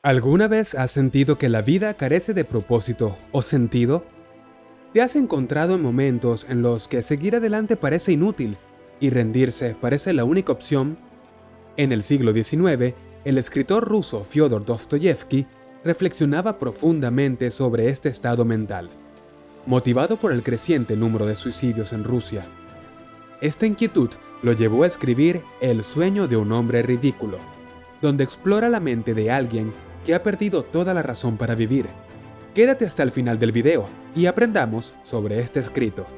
¿Alguna vez has sentido que la vida carece de propósito o sentido? ¿Te has encontrado en momentos en los que seguir adelante parece inútil y rendirse parece la única opción? En el siglo XIX, el escritor ruso Fyodor Dostoyevsky reflexionaba profundamente sobre este estado mental, motivado por el creciente número de suicidios en Rusia. Esta inquietud lo llevó a escribir El sueño de un hombre ridículo, donde explora la mente de alguien que ha perdido toda la razón para vivir. Quédate hasta el final del video y aprendamos sobre este escrito.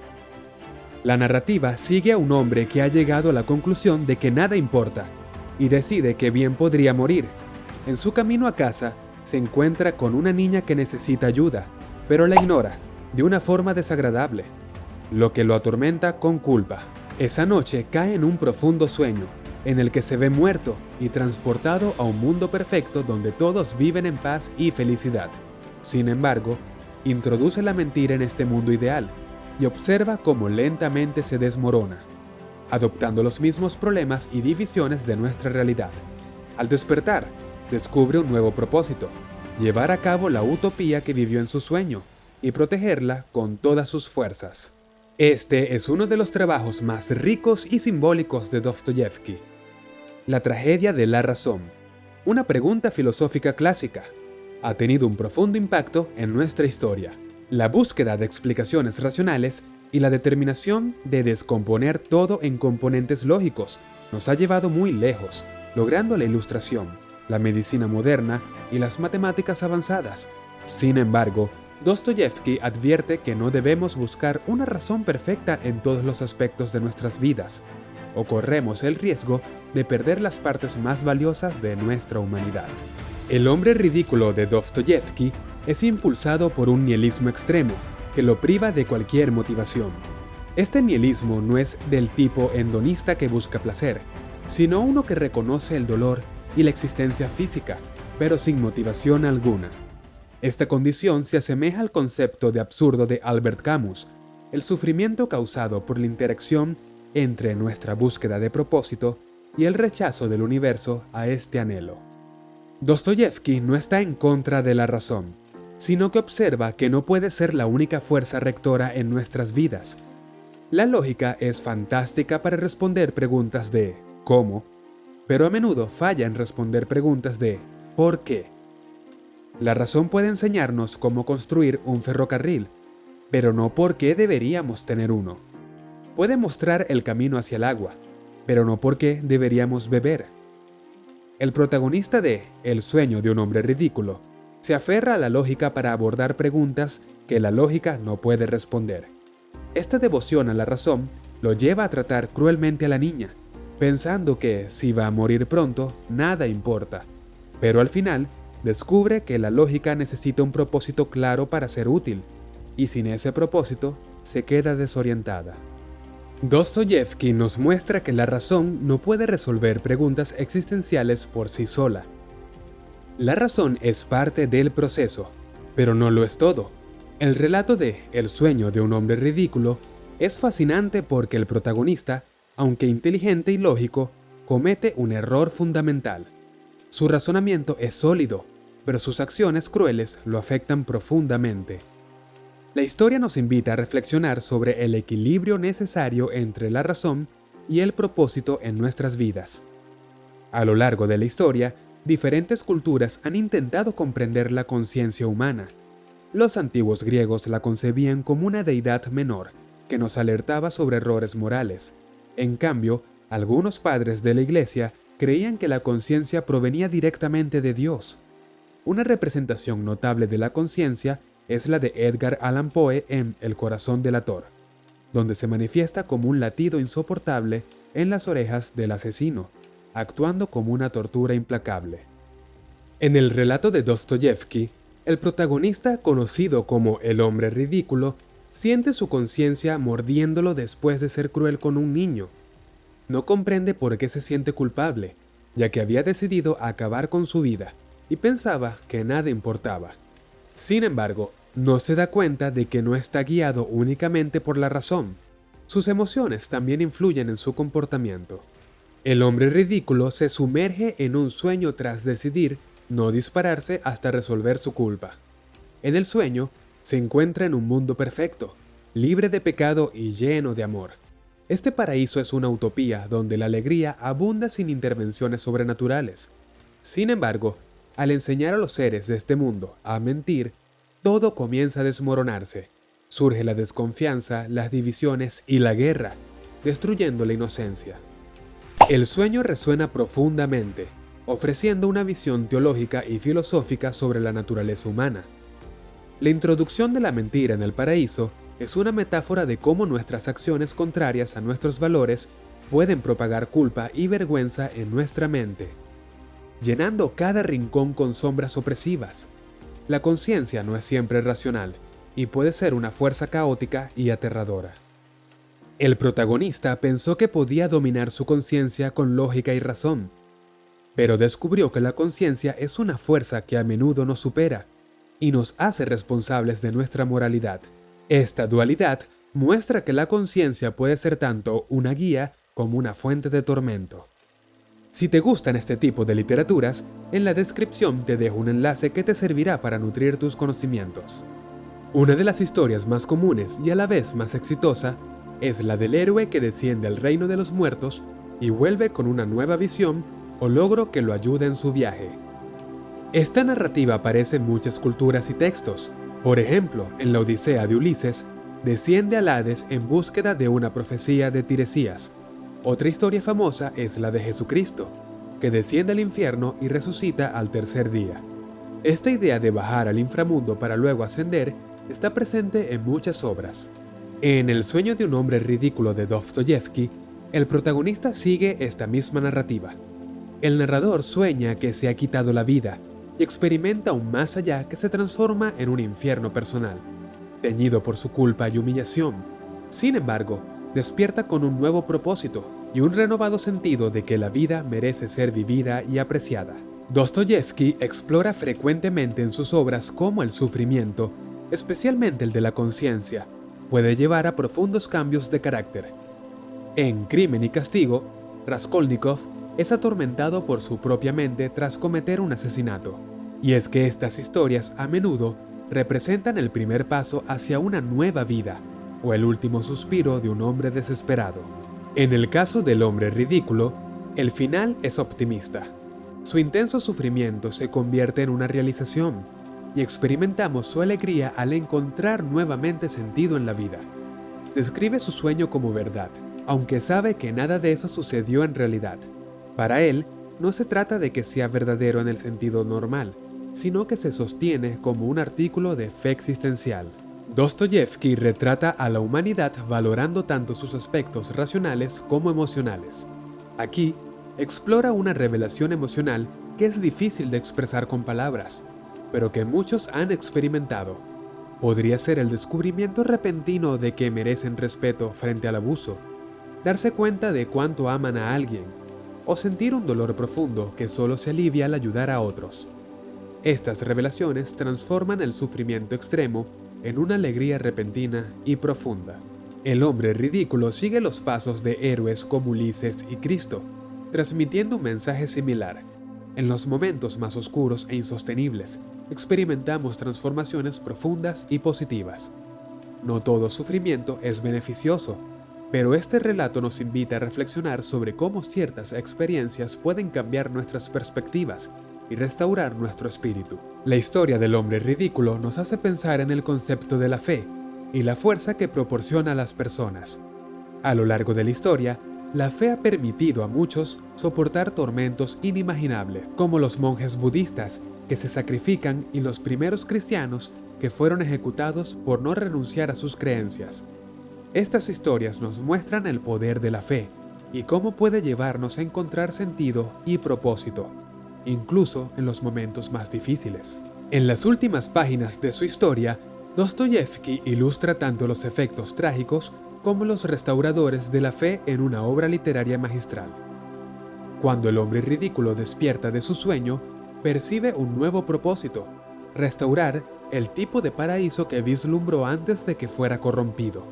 La narrativa sigue a un hombre que ha llegado a la conclusión de que nada importa y decide que bien podría morir. En su camino a casa, se encuentra con una niña que necesita ayuda, pero la ignora de una forma desagradable, lo que lo atormenta con culpa. Esa noche cae en un profundo sueño, en el que se ve muerto y transportado a un mundo perfecto donde todos viven en paz y felicidad. Sin embargo, introduce la mentira en este mundo ideal y observa cómo lentamente se desmorona, adoptando los mismos problemas y divisiones de nuestra realidad. Al despertar, descubre un nuevo propósito: llevar a cabo la utopía que vivió en su sueño y protegerla con todas sus fuerzas. Este es uno de los trabajos más ricos y simbólicos de Dostoyevsky. La tragedia de la razón, una pregunta filosófica clásica, ha tenido un profundo impacto en nuestra historia. La búsqueda de explicaciones racionales y la determinación de descomponer todo en componentes lógicos nos ha llevado muy lejos, logrando la ilustración, la medicina moderna y las matemáticas avanzadas. Sin embargo, Dostoyevsky advierte que no debemos buscar una razón perfecta en todos los aspectos de nuestras vidas, o corremos el riesgo de perder las partes más valiosas de nuestra humanidad. El hombre ridículo de Dostoyevsky es impulsado por un nihilismo extremo que lo priva de cualquier motivación. Este nihilismo no es del tipo hedonista que busca placer, sino uno que reconoce el dolor y la existencia física, pero sin motivación alguna. Esta condición se asemeja al concepto de absurdo de Albert Camus, el sufrimiento causado por la interacción entre nuestra búsqueda de propósito y el rechazo del universo a este anhelo. Dostoyevsky no está en contra de la razón, sino que observa que no puede ser la única fuerza rectora en nuestras vidas. La lógica es fantástica para responder preguntas de ¿cómo?, pero a menudo falla en responder preguntas de ¿por qué? La razón puede enseñarnos cómo construir un ferrocarril, pero no por qué deberíamos tener uno. Puede mostrar el camino hacia el agua, pero no por qué deberíamos beber. El protagonista de El sueño de un hombre ridículo se aferra a la lógica para abordar preguntas que la lógica no puede responder. Esta devoción a la razón lo lleva a tratar cruelmente a la niña, pensando que si va a morir pronto, nada importa. Pero al final, descubre que la lógica necesita un propósito claro para ser útil, y sin ese propósito, se queda desorientada. Dostoyevsky nos muestra que la razón no puede resolver preguntas existenciales por sí sola. La razón es parte del proceso, pero no lo es todo. El relato de El sueño de un hombre ridículo es fascinante porque el protagonista, aunque inteligente y lógico, comete un error fundamental. Su razonamiento es sólido, pero sus acciones crueles lo afectan profundamente. La historia nos invita a reflexionar sobre el equilibrio necesario entre la razón y el propósito en nuestras vidas. A lo largo de la historia, diferentes culturas han intentado comprender la conciencia humana. Los antiguos griegos la concebían como una deidad menor que nos alertaba sobre errores morales. En cambio, algunos padres de la Iglesia creían que la conciencia provenía directamente de Dios. Una representación notable de la conciencia es la de Edgar Allan Poe en El corazón delator, donde se manifiesta como un latido insoportable en las orejas del asesino, actuando como una tortura implacable. En el relato de Dostoyevsky, el protagonista, conocido como el hombre ridículo, siente su conciencia mordiéndolo después de ser cruel con un niño. No comprende por qué se siente culpable, ya que había decidido acabar con su vida y pensaba que nada importaba. Sin embargo, no se da cuenta de que no está guiado únicamente por la razón. Sus emociones también influyen en su comportamiento. El hombre ridículo se sumerge en un sueño tras decidir no dispararse hasta resolver su culpa. En el sueño, se encuentra en un mundo perfecto, libre de pecado y lleno de amor. Este paraíso es una utopía donde la alegría abunda sin intervenciones sobrenaturales. Sin embargo, al enseñar a los seres de este mundo a mentir, todo comienza a desmoronarse. Surge la desconfianza, las divisiones y la guerra, destruyendo la inocencia. El sueño resuena profundamente, ofreciendo una visión teológica y filosófica sobre la naturaleza humana. La introducción de la mentira en el paraíso es una metáfora de cómo nuestras acciones contrarias a nuestros valores pueden propagar culpa y vergüenza en nuestra mente, llenando cada rincón con sombras opresivas. La conciencia no es siempre racional y puede ser una fuerza caótica y aterradora. El protagonista pensó que podía dominar su conciencia con lógica y razón, pero descubrió que la conciencia es una fuerza que a menudo nos supera y nos hace responsables de nuestra moralidad. Esta dualidad muestra que la conciencia puede ser tanto una guía como una fuente de tormento. Si te gustan este tipo de literaturas, en la descripción te dejo un enlace que te servirá para nutrir tus conocimientos. Una de las historias más comunes y a la vez más exitosa es la del héroe que desciende al reino de los muertos y vuelve con una nueva visión o logro que lo ayude en su viaje. Esta narrativa aparece en muchas culturas y textos. Por ejemplo, en la Odisea de Ulises, desciende al Hades en búsqueda de una profecía de Tiresias. Otra historia famosa es la de Jesucristo, que desciende al infierno y resucita al tercer día. Esta idea de bajar al inframundo para luego ascender está presente en muchas obras. En El sueño de un hombre ridículo de Dostoyevsky, el protagonista sigue esta misma narrativa. El narrador sueña que se ha quitado la vida y experimenta un más allá que se transforma en un infierno personal, teñido por su culpa y humillación. Sin embargo, despierta con un nuevo propósito y un renovado sentido de que la vida merece ser vivida y apreciada. Dostoyevsky explora frecuentemente en sus obras cómo el sufrimiento, especialmente el de la conciencia, puede llevar a profundos cambios de carácter. En Crimen y Castigo, Raskolnikov es atormentado por su propia mente tras cometer un asesinato. Y es que estas historias a menudo representan el primer paso hacia una nueva vida, o el último suspiro de un hombre desesperado. En el caso del hombre ridículo, el final es optimista. Su intenso sufrimiento se convierte en una realización, y experimentamos su alegría al encontrar nuevamente sentido en la vida. Describe su sueño como verdad, aunque sabe que nada de eso sucedió en realidad. Para él, no se trata de que sea verdadero en el sentido normal, sino que se sostiene como un artículo de fe existencial. Dostoyevsky retrata a la humanidad valorando tanto sus aspectos racionales como emocionales. Aquí, explora una revelación emocional que es difícil de expresar con palabras, pero que muchos han experimentado. Podría ser el descubrimiento repentino de que merecen respeto frente al abuso, darse cuenta de cuánto aman a alguien, o sentir un dolor profundo que solo se alivia al ayudar a otros. Estas revelaciones transforman el sufrimiento extremo en una alegría repentina y profunda. El hombre ridículo sigue los pasos de héroes como Ulises y Cristo, transmitiendo un mensaje similar. En los momentos más oscuros e insostenibles, experimentamos transformaciones profundas y positivas. No todo sufrimiento es beneficioso, pero este relato nos invita a reflexionar sobre cómo ciertas experiencias pueden cambiar nuestras perspectivas y restaurar nuestro espíritu. La historia del hombre ridículo nos hace pensar en el concepto de la fe y la fuerza que proporciona a las personas. A lo largo de la historia, la fe ha permitido a muchos soportar tormentos inimaginables, como los monjes budistas que se sacrifican y los primeros cristianos que fueron ejecutados por no renunciar a sus creencias. Estas historias nos muestran el poder de la fe y cómo puede llevarnos a encontrar sentido y propósito, incluso en los momentos más difíciles. En las últimas páginas de su historia, Dostoyevsky ilustra tanto los efectos trágicos como los restauradores de la fe en una obra literaria magistral. Cuando el hombre ridículo despierta de su sueño, percibe un nuevo propósito: restaurar el tipo de paraíso que vislumbró antes de que fuera corrompido.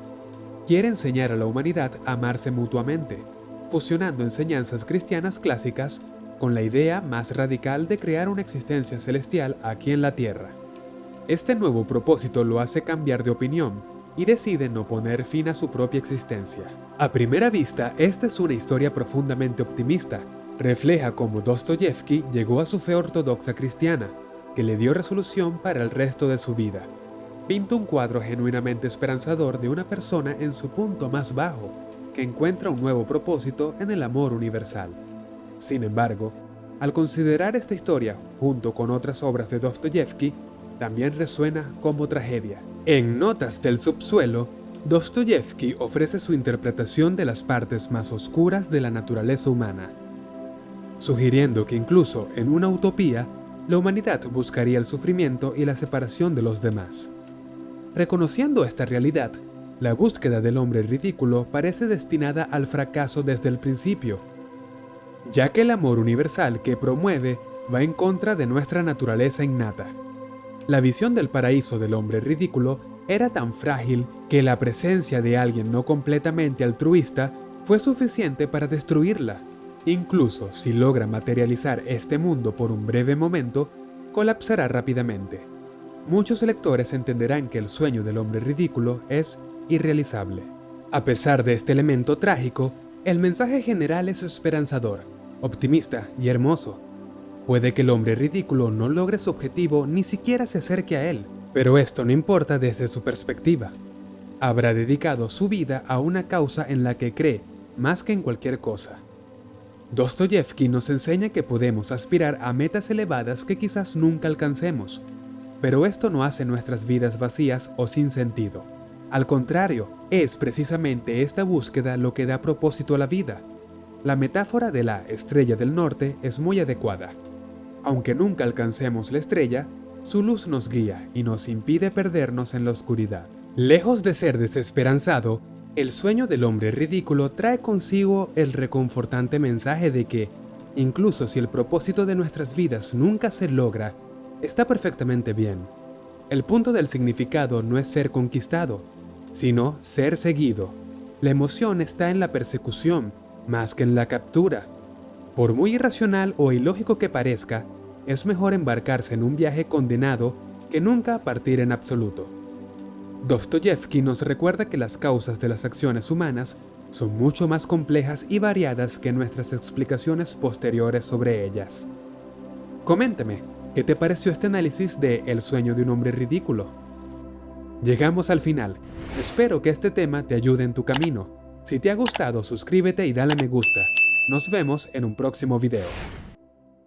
Quiere enseñar a la humanidad a amarse mutuamente, fusionando enseñanzas cristianas clásicas con la idea más radical de crear una existencia celestial aquí en la Tierra. Este nuevo propósito lo hace cambiar de opinión y decide no poner fin a su propia existencia. A primera vista, esta es una historia profundamente optimista. Refleja cómo Dostoyevsky llegó a su fe ortodoxa cristiana, que le dio resolución para el resto de su vida. Pinta un cuadro genuinamente esperanzador de una persona en su punto más bajo, que encuentra un nuevo propósito en el amor universal. Sin embargo, al considerar esta historia junto con otras obras de Dostoyevsky, también resuena como tragedia. En Notas del subsuelo, Dostoyevsky ofrece su interpretación de las partes más oscuras de la naturaleza humana, sugiriendo que incluso en una utopía, la humanidad buscaría el sufrimiento y la separación de los demás. Reconociendo esta realidad, la búsqueda del hombre ridículo parece destinada al fracaso desde el principio, ya que el amor universal que promueve va en contra de nuestra naturaleza innata. La visión del paraíso del hombre ridículo era tan frágil que la presencia de alguien no completamente altruista fue suficiente para destruirla. Incluso si logra materializar este mundo por un breve momento, colapsará rápidamente. Muchos lectores entenderán que el sueño del hombre ridículo es irrealizable. A pesar de este elemento trágico, el mensaje general es esperanzador, optimista y hermoso. Puede que el hombre ridículo no logre su objetivo ni siquiera se acerque a él, pero esto no importa desde su perspectiva. Habrá dedicado su vida a una causa en la que cree más que en cualquier cosa. Dostoyevsky nos enseña que podemos aspirar a metas elevadas que quizás nunca alcancemos, pero esto no hace nuestras vidas vacías o sin sentido. Al contrario, es precisamente esta búsqueda lo que da propósito a la vida. La metáfora de la estrella del norte es muy adecuada. Aunque nunca alcancemos la estrella, su luz nos guía y nos impide perdernos en la oscuridad. Lejos de ser desesperanzado, el sueño del hombre ridículo trae consigo el reconfortante mensaje de que, incluso si el propósito de nuestras vidas nunca se logra, está perfectamente bien. El punto del significado no es ser conquistado, sino ser seguido. La emoción está en la persecución, más que en la captura. Por muy irracional o ilógico que parezca, es mejor embarcarse en un viaje condenado que nunca partir en absoluto. Dostoyevsky nos recuerda que las causas de las acciones humanas son mucho más complejas y variadas que nuestras explicaciones posteriores sobre ellas. Coméntame, ¿qué te pareció este análisis de El sueño de un hombre ridículo? Llegamos al final. Espero que este tema te ayude en tu camino. Si te ha gustado, suscríbete y dale me gusta. Nos vemos en un próximo video.